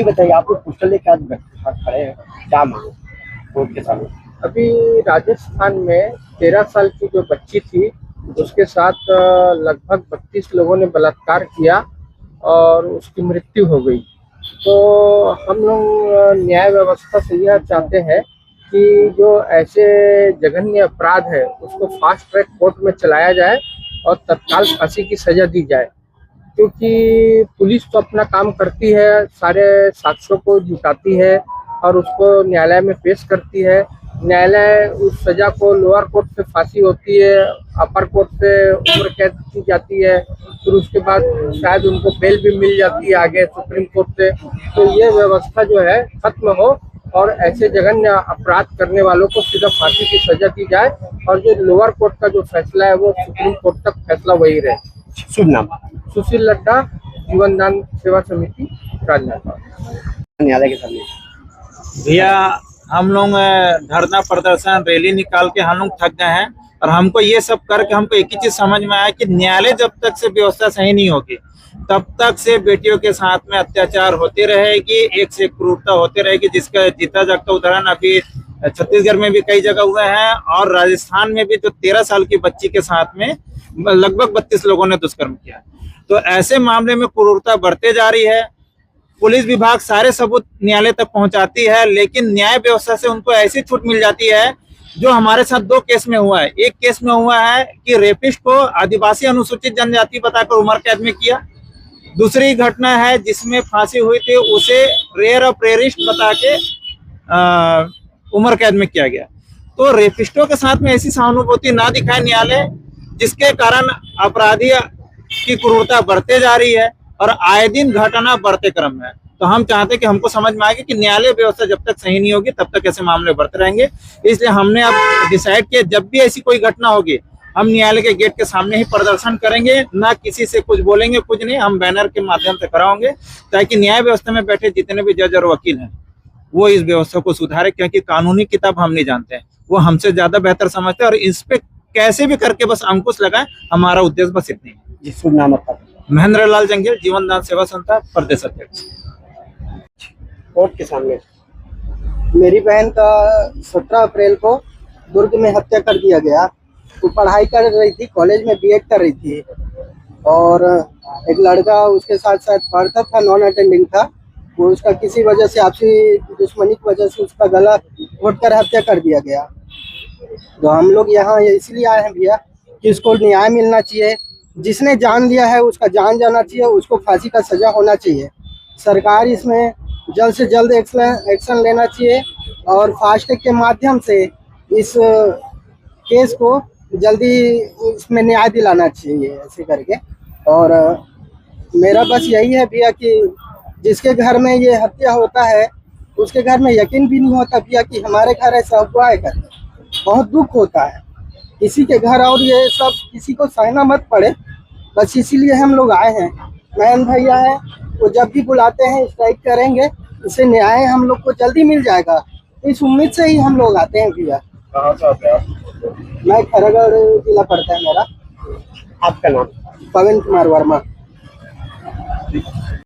जी बताइए, आप लोग पोस्टर लेके आज बच्चे के साथ खड़े हैं, क्या मांग कोर्ट के सामने? अभी राजस्थान में 13 साल की जो बच्ची थी उसके साथ लगभग 32 लोगों ने बलात्कार किया और उसकी मृत्यु हो गई। तो हम लोग न्याय व्यवस्था से यह चाहते हैं कि जो ऐसे जघन्य अपराध है उसको फास्ट ट्रैक कोर्ट में चलाया जाए और तत्काल फांसी की सजा दी जाए, क्योंकि पुलिस तो अपना काम करती है, सारे साक्ष्यों को जुटाती है और उसको न्यायालय में पेश करती है। न्यायालय उस सजा को लोअर कोर्ट से फांसी होती है, अपर कोर्ट से उम्र कैद की जाती है, फिर उसके बाद शायद उनको बेल भी मिल जाती है आगे सुप्रीम कोर्ट से। तो ये व्यवस्था जो है खत्म हो और ऐसे जघन्य अपराध करने वालों को सीधा फांसी की सजा दी जाए और जो लोअर कोर्ट का जो फैसला है वो सुप्रीम कोर्ट तक फैसला वही रहे। शुभ नाम? सुशील लड्डा, जीवन दान सेवा समिति, राजनांदगांव। न्यायालय के सामने भैया हम लोग धरना प्रदर्शन रैली निकाल के हम लोग थक गए हैं और हमको ये सब करके हमको एक ही चीज समझ में आया कि न्यायालय जब तक से व्यवस्था सही नहीं होगी तब तक से बेटियों के साथ में अत्याचार होती रहेगी, एक से एक क्रूरता होती रहेगी, जिसका जीता जागता उदाहरण अभी छत्तीसगढ़ में भी कई जगह हुए हैं और राजस्थान में भी जो 13 साल की बच्ची के साथ में लगभग 32 लोगों ने दुष्कर्म किया। तो ऐसे मामले में क्रूरता बढ़ते जा रही है। पुलिस विभाग सारे सबूत न्यायालय तक पहुंचाती है, लेकिन न्याय व्यवस्था से उनको ऐसी छूट मिल जाती है जो हमारे साथ 2 केस में हुआ है। एक केस में हुआ है कि रेपिस्ट को आदिवासी अनुसूचित जनजाति बताकर उम्र कैद में किया। दूसरी घटना है जिसमें फांसी हुई थी, उसे रेयर और प्रेरिस्ट बता के उम्र कैद में किया गया। तो रेपिस्टों के साथ में ऐसी सहानुभूति ना दिखाए न्यायालय, जिसके कारण अपराधी की क्रूरता बढ़ते जा रही है और आए दिन घटना बढ़ते क्रम में है। तो हम चाहते हैं कि हमको समझ में आएगा कि न्यायालय व्यवस्था जब तक सही नहीं होगी तब तक ऐसे मामले बढ़ते रहेंगे। इसलिए हमने अब डिसाइड किया जब भी ऐसी कोई घटना होगी हम न्यायालय के गेट के सामने ही प्रदर्शन करेंगे, ना किसी से कुछ बोलेंगे, कुछ नहीं, हम बैनर के माध्यम से कराओगे ताकि न्याय व्यवस्था में बैठे जितने भी जज और वकील हैं वो इस व्यवस्था को सुधारे, क्योंकि कानूनी किताब हम नहीं जानते हैं, वो हमसे ज्यादा बेहतर समझते हैं और इस पे कैसे भी करके बस अंकुश लगाए, हमारा उद्देश्य बस इतना ही। जी शुभ नाम आपका? महेंद्र लाल जंगील, जीवन दान सेवा संस्था प्रदेश अध्यक्ष। कोर्ट के सामने मेरी बहन का 17 अप्रैल को दुर्ग में हत्या कर दिया गया। वो पढ़ाई कर रही थी, कॉलेज में बीएड कर रही थी और एक लड़का उसके साथ साथ पढ़ता था, नॉन अटेंडिंग था। वो उसका किसी वजह से आपसी दुश्मनी की वजह से उसका गला घोंटकर हत्या कर दिया गया। तो हम लोग यहाँ इसलिए आए हैं भैया कि इसको न्याय मिलना चाहिए। जिसने जान लिया है उसका जान जाना चाहिए, उसको फांसी का सजा होना चाहिए। सरकार इसमें जल्द से जल्द एक्शन लेना चाहिए और फास्ट ट्रैक के माध्यम से इस केस को जल्दी इसमें न्याय दिलाना चाहिए ऐसे करके। और मेरा बस यही है भैया कि जिसके घर में ये हत्या होता है उसके घर में यकीन भी नहीं होता भैया कि हमारे घर ऐसा हुआ है करके। बहुत दुख होता है किसी के घर और ये सब किसी को सहना मत पड़े, बस इसीलिए हम लोग आए हैं। मैन भैया है वो जब भी बुलाते हैं स्ट्राइक करेंगे, इससे न्याय हम लोग को जल्दी मिल जाएगा, इस उम्मीद से ही हम लोग आते हैं भैया। कहाँ से आते हैं आप? मैं खरगढ़ जिला पड़ता है मेरा। आपका नाम? पवन कुमार वर्मा।